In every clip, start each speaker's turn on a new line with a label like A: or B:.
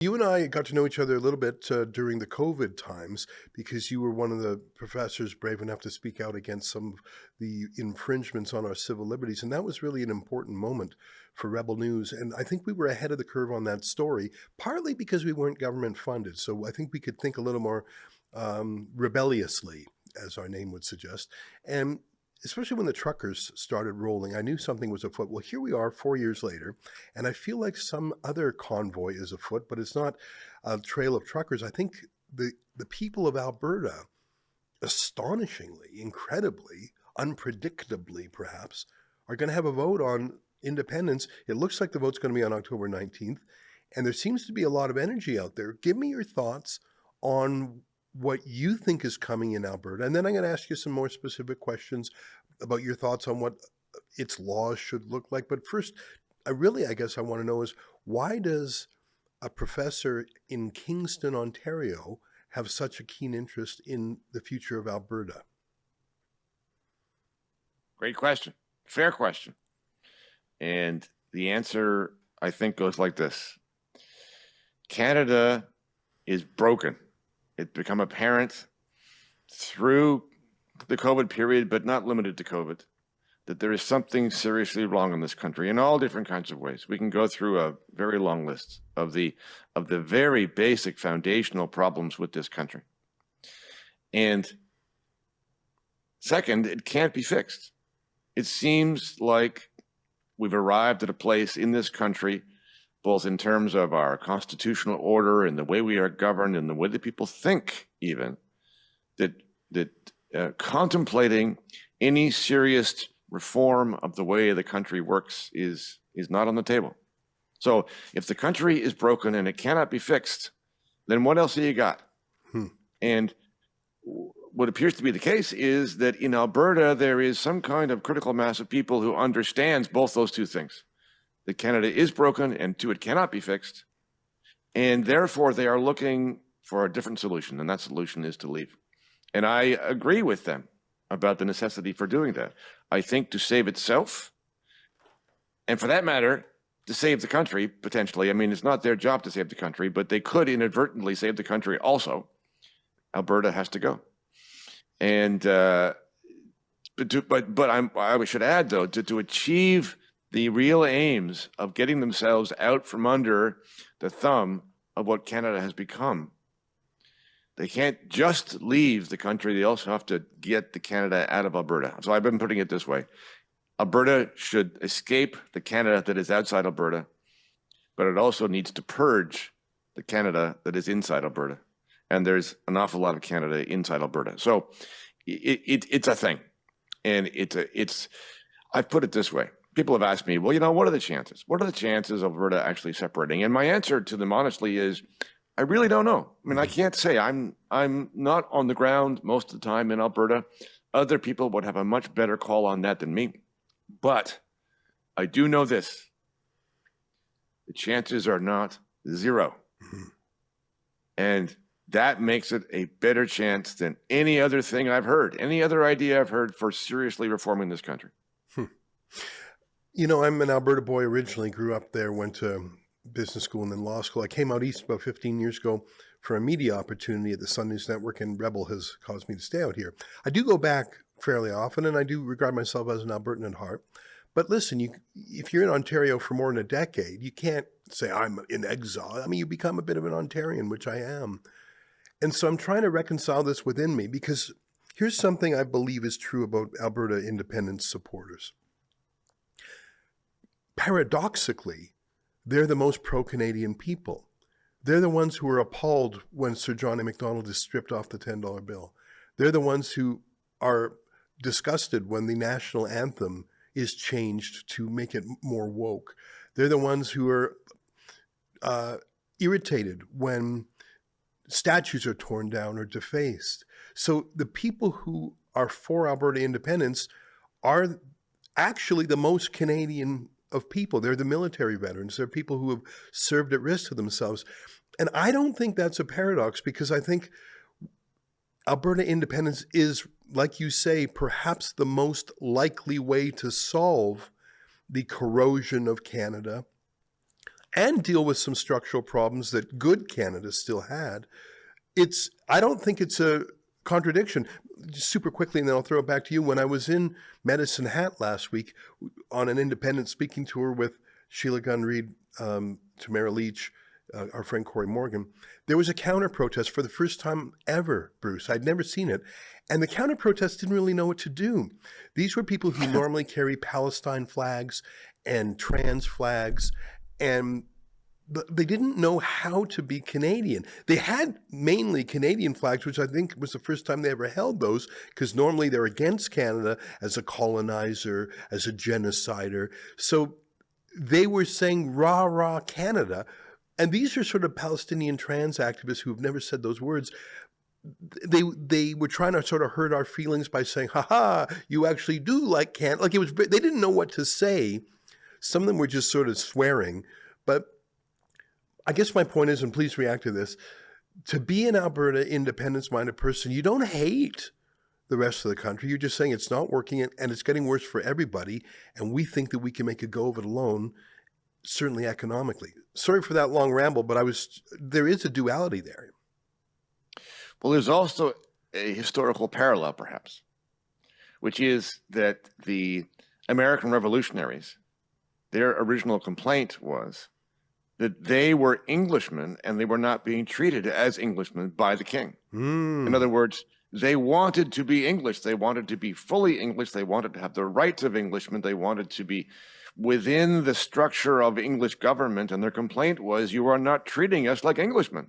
A: You and I got to know each other a little bit during the COVID times because you were one of the professors brave enough to speak out against some of the infringements on our civil liberties. And that was really an important moment for Rebel News. And I think we were ahead of the curve on that story, partly because we weren't government funded. So I think we could think a little more rebelliously, as our name would suggest. And especially when the truckers started rolling, I knew something was afoot. Well, here we are 4 years later, and I feel like some other convoy is afoot, but it's not a trail of truckers. I think the people of Alberta, astonishingly, incredibly, unpredictably perhaps, are going to have a vote on independence. It looks like the vote's going to be on October 19th, and there seems to be a lot of energy out there. Give me your thoughts on what you think is coming in Alberta. And then I'm going to ask you some more specific questions about your thoughts on what its laws should look like. But first, I guess I want to know is why does a professor in Kingston, Ontario, have such a keen interest in the future of Alberta?
B: Great question. Fair question. And the answer, I think, goes like this. Canada is broken. It's become apparent through the COVID period, but not limited to COVID, that there is something seriously wrong in this country in all different kinds of ways. We can go through a very long list of the very basic foundational problems with this country. And second, it can't be fixed. It seems like we've arrived at a place in this country, both in terms of our constitutional order and the way we are governed and the way that people think even, that contemplating any serious reform of the way the country works is not on the table. So if the country is broken and it cannot be fixed, then what else do you got? And what appears to be the case is that in Alberta, there is some kind of critical mass of people who understands both those two things. That Canada is broken and two, it cannot be fixed. And therefore they are looking for a different solution, and that solution is to leave. And I agree with them about the necessity for doing that. I think to save itself, and for that matter, to save the country, potentially. I mean, it's not their job to save the country, but they could inadvertently save the country also. Alberta has to go. And, I should add though, to achieve the real aims of getting themselves out from under the thumb of what Canada has become. They can't just leave the country, they also have to get the Canada out of Alberta. So I've been putting it this way. Alberta should escape the Canada that is outside Alberta, but it also needs to purge the Canada that is inside Alberta. And there's an awful lot of Canada inside Alberta. So it's a thing. And I've put it this way. People have asked me, well, what are the chances? What are the chances of Alberta actually separating? And my answer to them honestly is, I really don't know. I mean, I can't say. I'm not on the ground most of the time in Alberta. Other people would have a much better call on that than me. But I do know this. The chances are not zero. And that makes it a better chance than any other thing I've heard, any other idea I've heard for seriously reforming this country.
A: I'm an Alberta boy originally, grew up there, went to business school and then law school. I came out east about 15 years ago for a media opportunity at the Sun News Network, and Rebel has caused me to stay out here. I do go back fairly often, and I do regard myself as an Albertan at heart. But listen, if you're in Ontario for more than a decade, you can't say I'm in exile. I mean, you become a bit of an Ontarian, which I am. And so I'm trying to reconcile this within me, because here's something I believe is true about Alberta independence supporters. Paradoxically, they're the most pro-Canadian people. They're the ones who are appalled when Sir John A. Macdonald is stripped off the $10 bill. They're the ones who are disgusted when the national anthem is changed to make it more woke. They're the ones who are irritated when statues are torn down or defaced. So the people who are for Alberta independence are actually the most Canadian of people. They're the military veterans. They're people who have served at risk to themselves. And I don't think that's a paradox, because I think Alberta independence is, like you say, perhaps the most likely way to solve the corrosion of Canada and deal with some structural problems that good Canada still had. I don't think it's a contradiction. Just super quickly, and then I'll throw it back to you. When I was in Medicine Hat last week on an independent speaking tour with Sheila Gunn Reid, Tamara Leach, our friend Corey Morgan, there was a counter protest for the first time ever, Bruce. I'd never seen it. And the counter protest didn't really know what to do. These were people who normally carry Palestine flags and trans flags, and they didn't know how to be Canadian. They had mainly Canadian flags, which I think was the first time they ever held those, because normally they're against Canada as a colonizer, as a genocider. So they were saying, rah, rah, Canada. And these are sort of Palestinian trans activists who have never said those words. They were trying to sort of hurt our feelings by saying, ha, you actually do like Canada. Like they didn't know what to say. Some of them were just sort of swearing. But I guess my point is, and please react to this, to be an Alberta independence-minded person, you don't hate the rest of the country. You're just saying it's not working and it's getting worse for everybody. And we think that we can make a go of it alone, certainly economically. Sorry for that long ramble, but there is a duality there.
B: Well, there's also a historical parallel, perhaps, which is that the American revolutionaries, their original complaint was that they were Englishmen and they were not being treated as Englishmen by the king. In other words, they wanted to be English. They wanted to be fully English. They wanted to have the rights of Englishmen. They wanted to be within the structure of English government. And their complaint was, you are not treating us like Englishmen.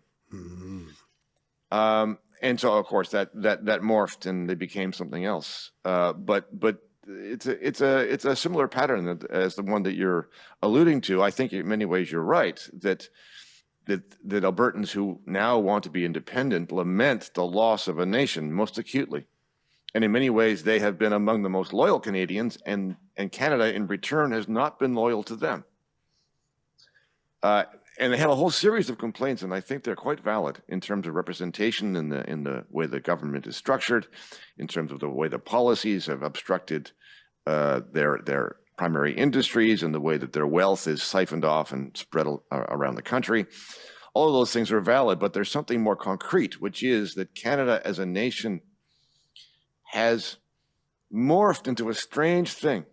B: And so, of course, that morphed and they became something else. But it's a similar pattern as the one that you're alluding to. I think in many ways you're right that Albertans who now want to be independent lament the loss of a nation most acutely. And in many ways, they have been among the most loyal Canadians, and Canada in return has not been loyal to them. And they have a whole series of complaints, and I think they're quite valid in terms of representation in the way the government is structured, in terms of the way the policies have obstructed their primary industries and the way that their wealth is siphoned off and spread around the country. All of those things are valid, but there's something more concrete, which is that Canada as a nation has morphed into a strange thing.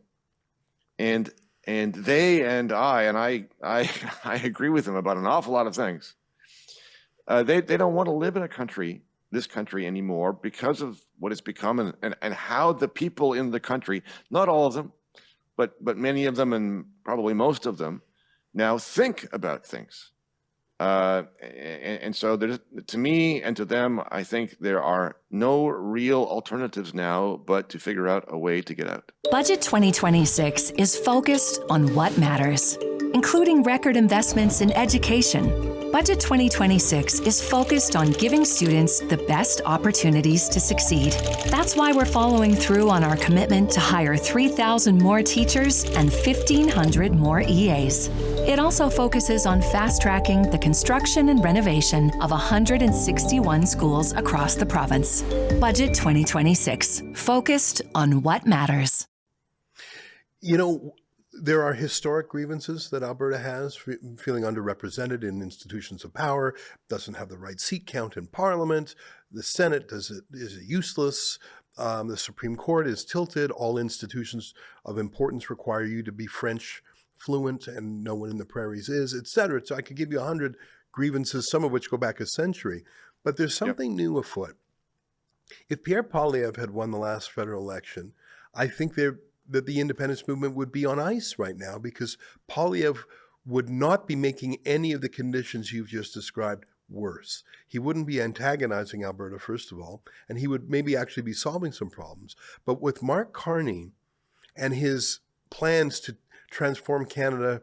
B: And they and I agree with them about an awful lot of things. They don't want to live in this country anymore because of what it's become and how the people in the country, not all of them, but many of them and probably most of them, now think about things. And so to me and to them, I think there are no real alternatives now but to figure out a way to get out.
C: Budget 2026 is focused on what matters, including record investments in education. Budget 2026 is focused on giving students the best opportunities to succeed. That's why we're following through on our commitment to hire 3,000 more teachers and 1,500 more EAs. It also focuses on fast-tracking the construction and renovation of 161 schools across the province. Budget 2026, focused on what matters.
A: You know, there are historic grievances that Alberta has, feeling underrepresented in institutions of power, doesn't have the right seat count in Parliament, the Senate is useless, the Supreme Court is tilted, all institutions of importance require you to be French fluent and no one in the prairies is, etc. So I could give you 100 grievances, some of which go back a century, but there's something new afoot. If Pierre Poilievre had won the last federal election, I think that the independence movement would be on ice right now because Poilievre would not be making any of the conditions you've just described worse. He wouldn't be antagonizing Alberta, first of all, and he would maybe actually be solving some problems. But with Mark Carney and his plans to transform Canada,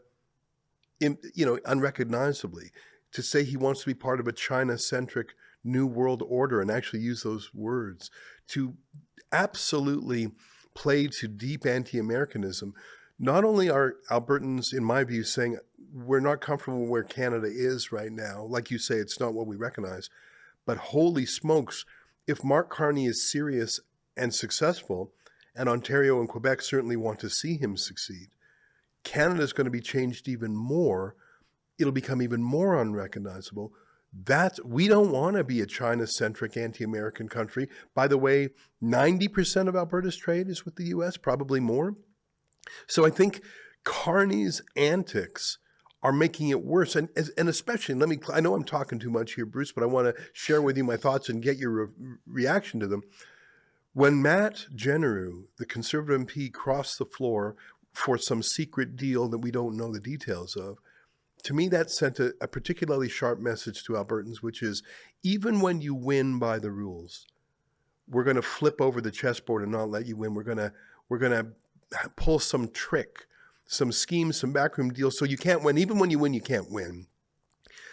A: unrecognizably, to say he wants to be part of a China-centric new world order and actually use those words, to absolutely play to deep anti-Americanism. Not only are Albertans, in my view, saying we're not comfortable where Canada is right now, like you say, it's not what we recognize, but holy smokes, if Mark Carney is serious and successful, and Ontario and Quebec certainly want to see him succeed, Canada is going to be changed even more it'll become even more unrecognizable. That we don't want to be a China-centric, anti-American country. By the way, 90% of Alberta's trade is with the U.S., probably more. So I think Carney's antics are making it worse. And especially, I know I'm talking too much here, Bruce, but I want to share with you my thoughts and get your reaction to them. When Matt Genereux, the Conservative MP, crossed the floor for some secret deal that we don't know the details of, to me that sent a particularly sharp message to Albertans, which is, even when you win by the rules, we're going to flip over the chessboard and not let you win. We're going to pull some trick, some scheme, some backroom deal, so you can't win. Even when you win, you can't win.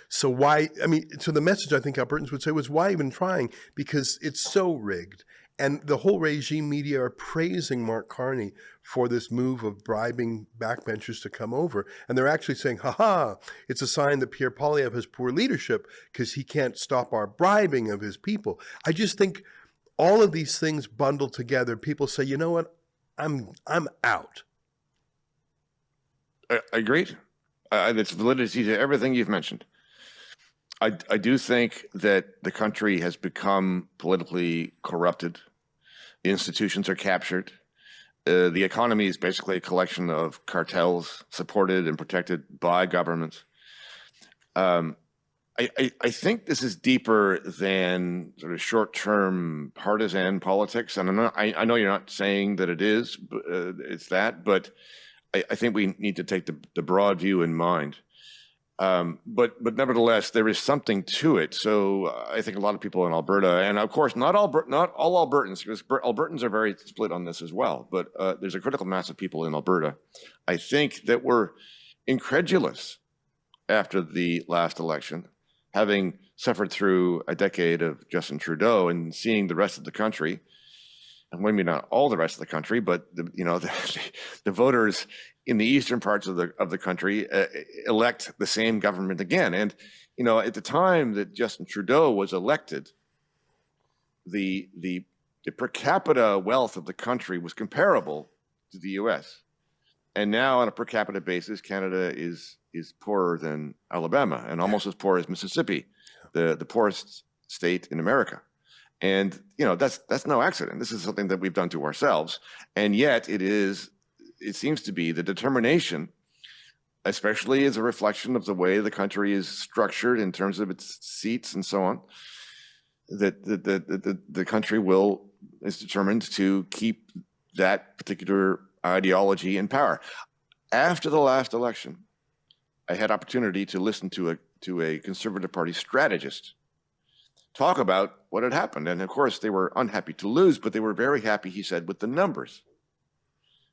A: So why, so the message I think Albertans would say was, why even trying? Because it's so rigged. And the whole regime media are praising Mark Carney for this move of bribing backbenchers to come over. And they're actually saying, it's a sign that Pierre Poilievre has poor leadership because he can't stop our bribing of his people. I just think all of these things bundled together, people say, you know what, I'm out.
B: I agree. There's validity to everything you've mentioned. I do think that the country has become politically corrupted. The institutions are captured. The economy is basically a collection of cartels supported and protected by governments. I think this is deeper than sort of short-term partisan politics. And I know you're not saying that it is, it's that, but I think we need to take the broad view in mind. But nevertheless, there is something to it. So I think a lot of people in Alberta, and of course, not all Albertans, because Albertans are very split on this as well, but there's a critical mass of people in Alberta, I think, that were incredulous after the last election, having suffered through a decade of Justin Trudeau and seeing the rest of the country, and maybe not all the rest of the country, but the voters in the eastern parts of the country elect the same government again. And at the time that Justin Trudeau was elected, the per capita wealth of the country was comparable to the U.S. And now, on a per capita basis, Canada is poorer than Alabama and almost as poor as Mississippi, the poorest state in America. And that's no accident. This is something that we've done to ourselves, and yet it seems to be the determination, especially as a reflection of the way the country is structured in terms of its seats and so on, that the country is determined to keep that particular ideology in power. After the last election, I had opportunity to listen to a Conservative Party strategist talk about what had happened. And of course, they were unhappy to lose, but they were very happy, he said, with the numbers.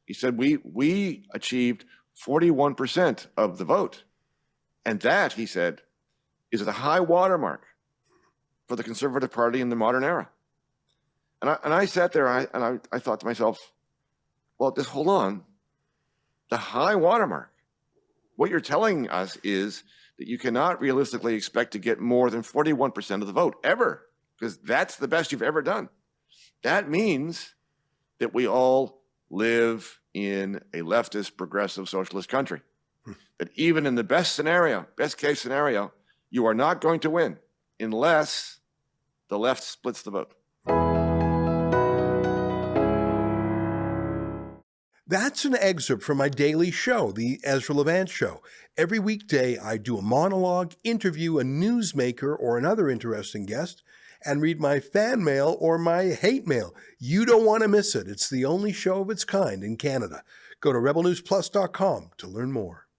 B: He said, we achieved 41% of the vote. And that, he said, is the high watermark for the Conservative Party in the modern era. And I sat there and I thought to myself, well, just hold on. The high watermark. What you're telling us is that you cannot realistically expect to get more than 41% of the vote ever, because that's the best you've ever done. That means that we all live in a leftist, progressive, socialist country. That even in the best case scenario, you are not going to win unless the left splits the vote.
A: That's an excerpt from my daily show, the Ezra Levant Show. Every weekday, I do a monologue, interview a newsmaker or another interesting guest, and read my fan mail or my hate mail. You don't want to miss it. It's the only show of its kind in Canada. Go to rebelnewsplus.com to learn more.